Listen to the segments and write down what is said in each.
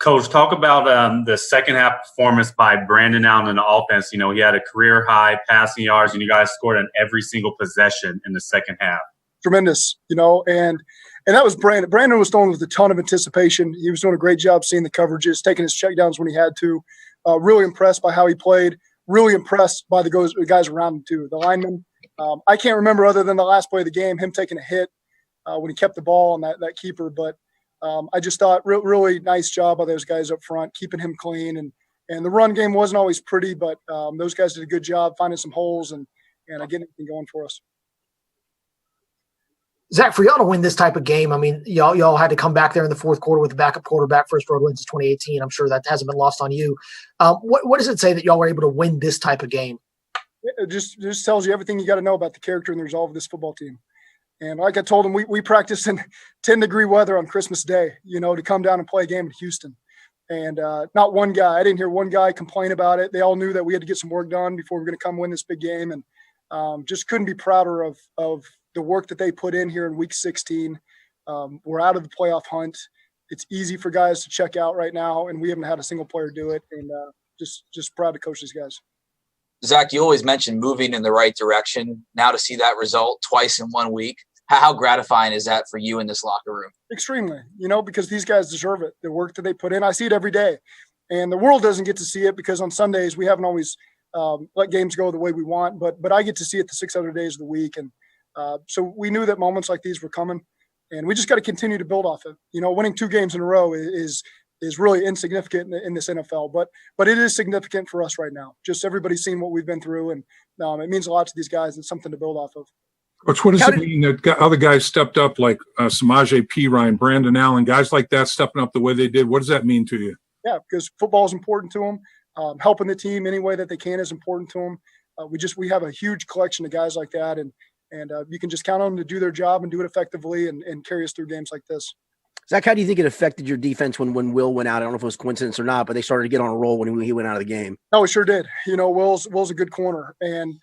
Coach, talk about the second half performance by Brandon Allen in the offense. You know, he had a career high passing yards, and you guys scored on every single possession in the second half. Tremendous, you know, and that was Brandon. Brandon was throwing with a ton of anticipation. He was doing a great job seeing the coverages, taking his checkdowns when he had to. Really impressed by how he played. Really impressed by the guys around him too. The linemen. I can't remember other than the last play of the game, him taking a hit when he kept the ball on that keeper. But I just thought really nice job by those guys up front, keeping him clean. And the run game wasn't always pretty, but those guys did a good job finding some holes and getting everything going for us. Zach, for y'all to win this type of game, I mean, y'all had to come back there in the fourth quarter with a backup quarterback, first road wins in 2018. I'm sure that hasn't been lost on you. What does it say that y'all were able to win this type of game? It just tells you everything you got to know about the character and the resolve of this football team. And like I told him, we practiced in 10-degree weather on Christmas Day, you know, to come down and play a game in Houston. And not one guy, I didn't hear one guy complain about it. They all knew that we had to get some work done before we were going to come win this big game. And just couldn't be prouder of the work that they put in here in week 16. We're out of the playoff hunt. It's easy for guys to check out right now, and we haven't had a single player do it. And just proud to coach these guys. Zach, you always mentioned moving in the right direction. Now to see that result twice in 1 week, how gratifying is that for you in this locker room? Extremely, you know, because these guys deserve it. The work that they put in, I see it every day. And the world doesn't get to see it because on Sundays we haven't always let games go the way we want. But I get to see it the 6 other days of the week. And so we knew that moments like these were coming. And we just got to continue to build off it. You know, winning 2 games in a row is really insignificant in this NFL, but it is significant for us right now. Just everybody's seen what we've been through, and it means a lot to these guys and something to build off of. Coach, what does it mean that other guys stepped up like Samaje Perine, Brandon Allen, guys like that stepping up the way they did? What does that mean to you? Yeah, because football is important to them. Helping the team any way that they can is important to them. We have a huge collection of guys like that, and you can just count on them to do their job and do it effectively and carry us through games like this. Zach, how do you think it affected your defense when Will went out? I don't know if it was coincidence or not, but they started to get on a roll when he went out of the game. No, it sure did. You know, Will's a good corner, and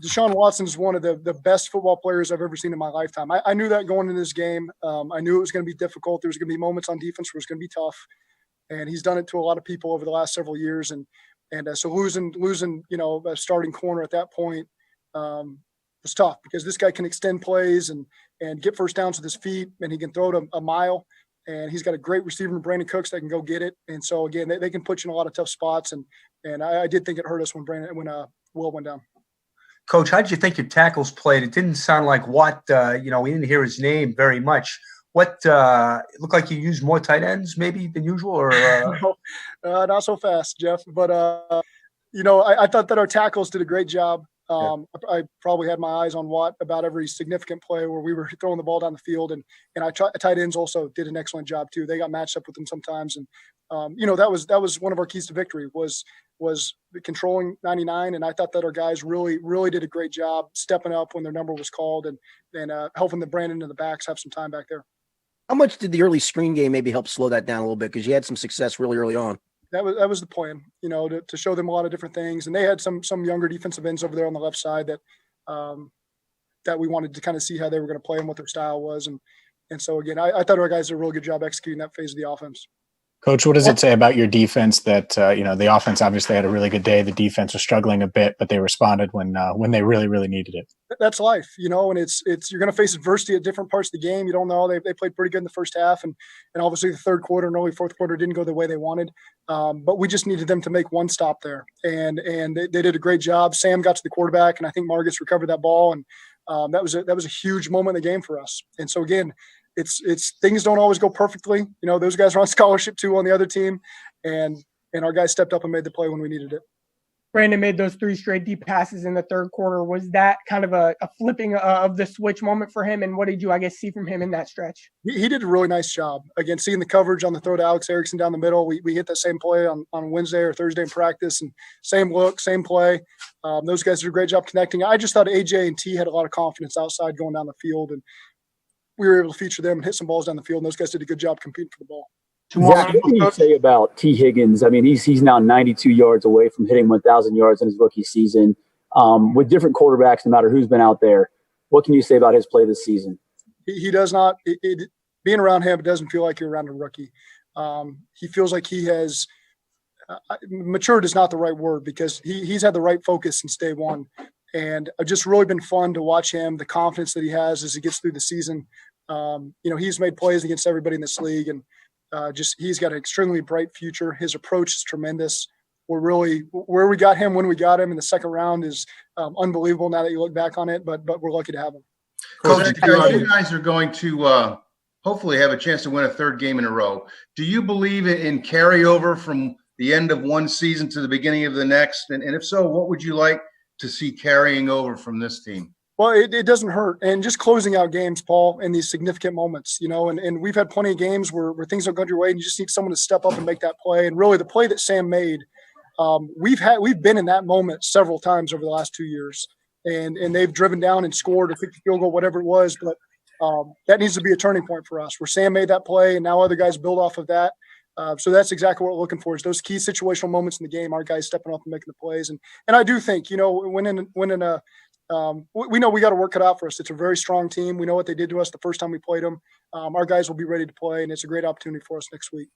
Deshaun Watson is one of the best football players I've ever seen in my lifetime. I knew that going into this game. I knew it was going to be difficult. There was going to be moments on defense where it was going to be tough, and he's done it to a lot of people over the last several years. And so losing, you know, a starting corner at that point was tough because this guy can extend plays and get first downs with his feet, and he can throw it a mile. And he's got a great receiver in Brandon Cooks that can go get it. And so again, they can put you in a lot of tough spots. And I did think it hurt us when Will went down. Coach, how did you think your tackles played? It didn't sound like Watt, we didn't hear his name very much. What it looked like you used more tight ends maybe than usual, or no, not so fast, Jeff. But I thought that our tackles did a great job. I probably had my eyes on Watt about every significant play where we were throwing the ball down the field, and tight ends also did an excellent job too. They got matched up with them sometimes, and that was one of our keys to victory was controlling 99. And I thought that our guys really did a great job stepping up when their number was called and helping the Brandon and the backs have some time back there. How much did the early screen game maybe help slow that down a little bit because you had some success really early on? That was the plan, to show them a lot of different things. And they had some younger defensive ends over there on the left side that we wanted to kind of see how they were going to play and what their style was. And so, again, I thought our guys did a really good job executing that phase of the offense. Coach, what does it say about your defense that, the offense obviously had a really good day. The defense was struggling a bit, but they responded when they really, really needed it. That's life, and it's you're going to face adversity at different parts of the game. You don't know. They played pretty good in the first half, and obviously the third quarter and early fourth quarter didn't go the way they wanted. But we just needed them to make one stop there, and they did a great job. Sam got to the quarterback, and I think Marcus recovered that ball, and that was a huge moment in the game for us. And so again, it's things don't always go perfectly. Those guys are on scholarship too on the other team, and our guys stepped up and made the play when we needed it. Brandon made those 3 straight deep passes in the third quarter. Was that kind of a flipping of the switch moment for him? And what did you, see from him in that stretch? He did a really nice job. Again, seeing the coverage on the throw to Alex Erickson down the middle. We hit that same play on Wednesday or Thursday in practice, and same look, same play. Those guys did a great job connecting. I just thought AJ and T had a lot of confidence outside going down the field, and we were able to feature them and hit some balls down the field, and those guys did a good job competing for the ball. Zach, what can you say about Tee Higgins? I mean, he's now 92 yards away from hitting 1,000 yards in his rookie season. With different quarterbacks, no matter who's been out there, what can you say about his play this season? He does not being around him, it doesn't feel like you're around a rookie. He feels like he has matured is not the right word because he's had the right focus since day one. And it's just really been fun to watch him, the confidence that he has as he gets through the season. He's made plays against everybody in this league, and he's got an extremely bright future. His approach is tremendous. We're really where we got him when we got him in the second round is unbelievable now that you look back on it, but we're lucky to have him. Coach, you guys are going to hopefully have a chance to win a third game in a row. Do you believe in carryover from the end of one season to the beginning of the next? And if so, what would you like to see carrying over from this team? Well, it doesn't hurt. And just closing out games, Paul, in these significant moments, and we've had plenty of games where things don't go your way and you just need someone to step up and make that play. And really the play that Sam made, we've been in that moment several times over the last 2 years. And they've driven down and scored a 50 field goal, whatever it was. But that needs to be a turning point for us where Sam made that play and now other guys build off of that. So that's exactly what we're looking for is those key situational moments in the game, our guys stepping up and making the plays. And I do think, we know we got to work it out for us. It's a very strong team. We know what they did to us the first time we played them. Our guys will be ready to play, and it's a great opportunity for us next week.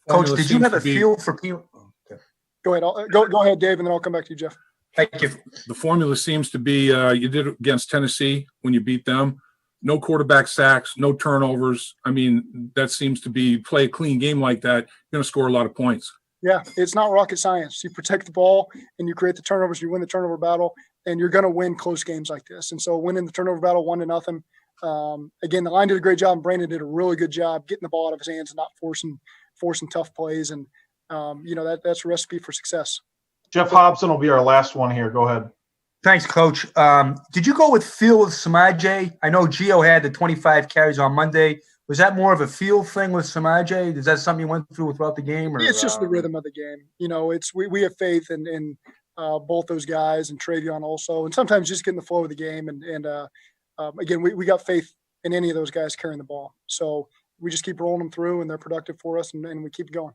Coach, did you have a feel for people? Okay. Go ahead. Go ahead, Dave, and then I'll come back to you, Jeff. Thank you. The formula seems to be you did it against Tennessee when you beat them. No quarterback sacks, no turnovers. I mean, that seems to be play a clean game like that. You're going to score a lot of points. Yeah, it's not rocket science. You protect the ball and you create the turnovers. You win the turnover battle, and you're going to win close games like this. And so winning the turnover battle 1-0. Again, the line did a great job. And Brandon did a really good job getting the ball out of his hands and not forcing tough plays. And, that's a recipe for success. Jeff Hobson will be our last one here. Go ahead. Thanks, Coach. Did you go with feel with Samaje? I know Gio had the 25 carries on Monday. Was that more of a feel thing with Samaje? Is that something you went through throughout the game? Or, it's just the rhythm of the game. We have faith in both those guys and Travion also, and sometimes just getting the flow of the game. And again, we got faith in any of those guys carrying the ball. So we just keep rolling them through, and they're productive for us, and we keep going.